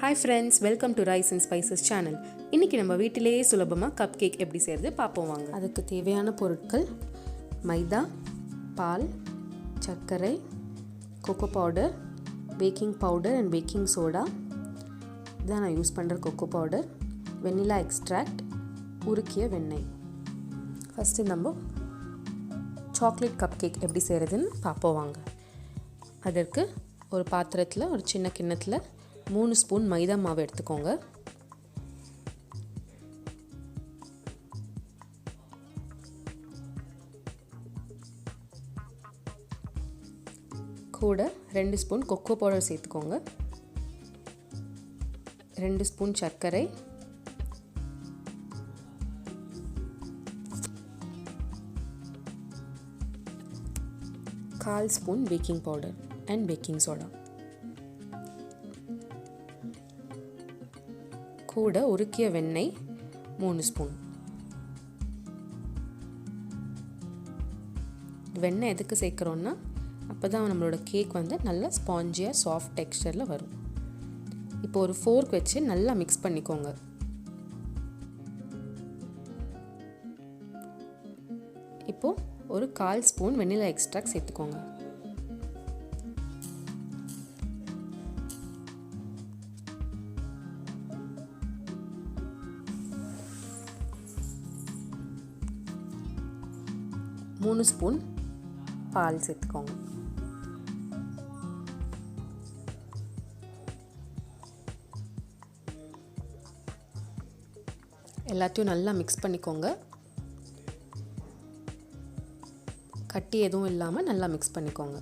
Hi friends, welcome to Rice and Spices channel. இன்னைக்கு நம்ம வீட்டிலேயே சுலபமா கப் கேக் எப்படி செய்யறது பாப்போம் வாங்க. அதுக்கு தேவையான பொருட்கள் மைதா, பால், சர்க்கரை, cocoa powder, baking powder and baking soda. இதான் நான் யூஸ் பண்ற கோகோ பவுடர், வெண்ணிலா எக்ஸ்ட்ராக்ட், உருக்கிய வெண்ணெய். ஃபர்ஸ்ட் நம்ம சாக்லேட் கப் கேக் எப்படி செய்யறதுன்னு பாப்போம் வாங்க. அதற்கு ஒரு பாத்திரத்தில் ஒரு சின்ன கிண்ணத்தில் 3 ஸ்பூன் மைதா மாவு எடுத்துக்கோங்க. கூட 2 ஸ்பூன் கொக்கோ பவுடர் சேர்த்துக்கோங்க. 2 ஸ்பூன் சர்க்கரை, கால் spoon baking powder and baking soda, கூட உருக்கிய வெண்ணெய் 3 ஸ்பூன். வெண்ணெய் எதுக்கு சேர்க்குறோன்னா அப்போ தான் நம்மளோட கேக் வந்து நல்லா ஸ்பாஞ்சியாக சாஃப்ட் டெக்ஸ்டரில் வரும். இப்போ ஒரு ஃபோர்க் வச்சு நல்லா மிக்ஸ் பண்ணிக்கோங்க. இப்போது ஒரு 1/4 ஸ்பூன் வெண்ணிலா எக்ஸ்ட்ராக்ட் சேர்த்துக்கோங்க. மூணு ஸ்பூன் பால் சேர்த்துக்கோங்க. எல்லாத்தையும் நல்லா மிக்ஸ் பண்ணிக்கோங்க. கட்டி எதுவும் இல்லாமல் நல்லா மிக்ஸ் பண்ணிக்கோங்க.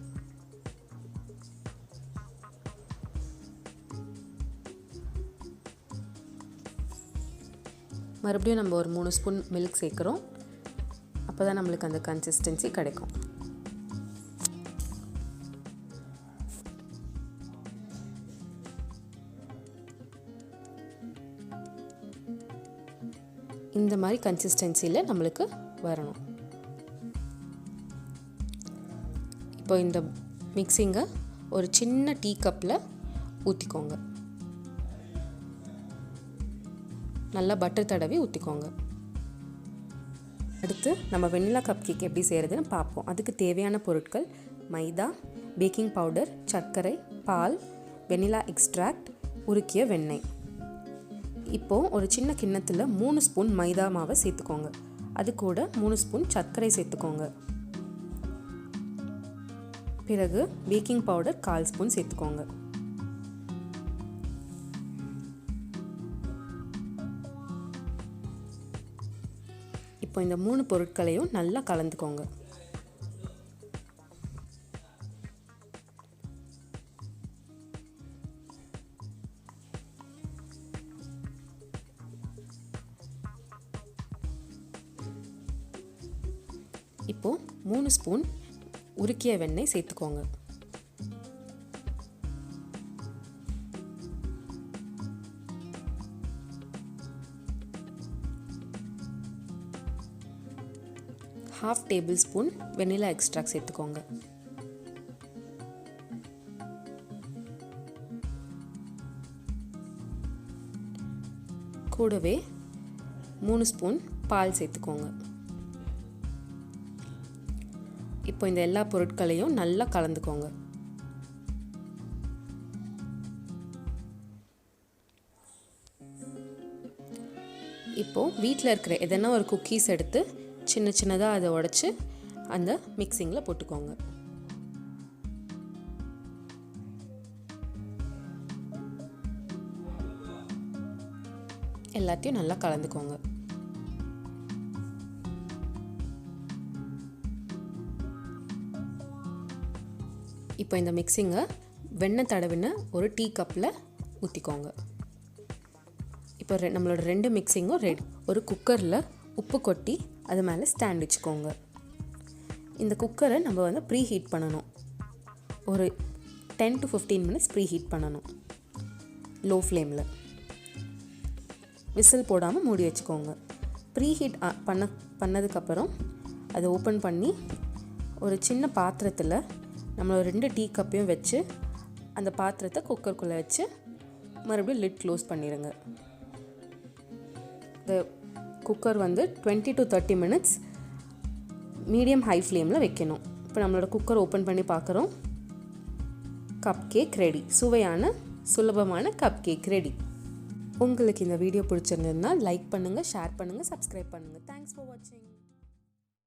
மறுபடியும் நம்ம ஒரு 3 ஸ்பூன் மில்க் சேர்க்குறோம். அப்போ தான் நம்மளுக்கு அந்த கன்சிஸ்டன்சி கிடைக்கும். இந்த மாதிரி கன்சிஸ்டன்சியில் நம்மளுக்கு வரணும். இப்போ இந்த மிக்சிங்கை ஒரு சின்ன டீ கப்பில் ஊற்றிக்கோங்க. நல்லா பட்டர் தடவி ஊற்றிக்கோங்க. அடுத்து நம்ம வெண்ணிலா கப் கேக் எப்படி செய்கிறதுன்னு பார்ப்போம். அதுக்கு தேவையான பொருட்கள் மைதா, பேக்கிங் பவுடர், சர்க்கரை, பால், வெண்ணிலா எக்ஸ்ட்ராக்ட், உருக்கிய வெண்ணெய். இப்போது ஒரு சின்ன கிண்ணத்தில் 3 ஸ்பூன் மைதா மாவை சேர்த்துக்கோங்க. அது கூட 3 ஸ்பூன் சர்க்கரை சேர்த்துக்கோங்க. பிறகு பேக்கிங் பவுடர் 1/4 ஸ்பூன் சேர்த்துக்கோங்க. இப்போ இந்த 3 பொருட்களையும் நல்லா கலந்துக்கோங்க. இப்போ 3 ஸ்பூன் உருக்கிய வெண்ணெய் சேர்த்துக்கோங்க. ½ டேபிள் ஸ்பூன் வெண்ணிலா எக்ஸ்ட்ராக்ட் சேர்த்துக்கோங்க. கூடவே 3 ஸ்பூன் பால் சேர்த்துக்கோங்க. இப்போ இந்த எல்லா பொருட்களையும் நல்லா கலந்துக்கோங்க. இப்போ வீட்டில் இருக்கிற எதனா ஒரு குக்கீஸ் எடுத்து சின்ன சின்னதாக அதை உடைச்சி அந்த மிக்சிங்கில் போட்டுக்கோங்க. எல்லாத்தையும் நல்லா கலந்துக்கோங்க. இப்போ இந்த மிக்சிங்கை வெண்ணெய் தடவின ஒரு டீ கப்பில் ஊற்றிக்கோங்க. இப்போ நம்மளோட 2 மிக்சிங்கும் ரெடி. ஒரு குக்கரில் உப்பு கொட்டி அது மேலே ஸ்டாண்ட் வச்சுக்கோங்க. இந்த குக்கரை நம்ம வந்து ப்ரீ ஹீட் பண்ணணும். ஒரு 10 to 15 மினிட்ஸ் ப்ரீ ஹீட் பண்ணணும் லோ ஃப்ளேமில். விசில் போடாமல் மூடி வச்சுக்கோங்க. ப்ரீ ஹீட் பண்ணதுக்கப்புறம் அதை ஓப்பன் பண்ணி ஒரு சின்ன பாத்திரத்தில் நம்மளோட 2 டீ கப்பையும் வச்சு அந்த பாத்திரத்தை குக்கருக்குள்ளே வச்சு மறுபடியும் லிட் க்ளோஸ் பண்ணிடுங்க. இந்த குக்கர் வந்து 20 to 30 minutes மீடியம் ஹை ஃப்ளேமில் வைக்கணும். இப்போ நம்மளோட குக்கர் ஓப்பன் பண்ணி பார்க்குறோம். Cup cake ready. சுவையான சுலபமான கப் கேக் ரெடி. உங்களுக்கு இந்த வீடியோ பிடிச்சிருந்ததுன்னா லைக் பண்ணுங்கள், ஷேர் பண்ணுங்கள், சப்ஸ்கிரைப் பண்ணுங்கள். தேங்க்ஸ் ஃபார் வாட்சிங்.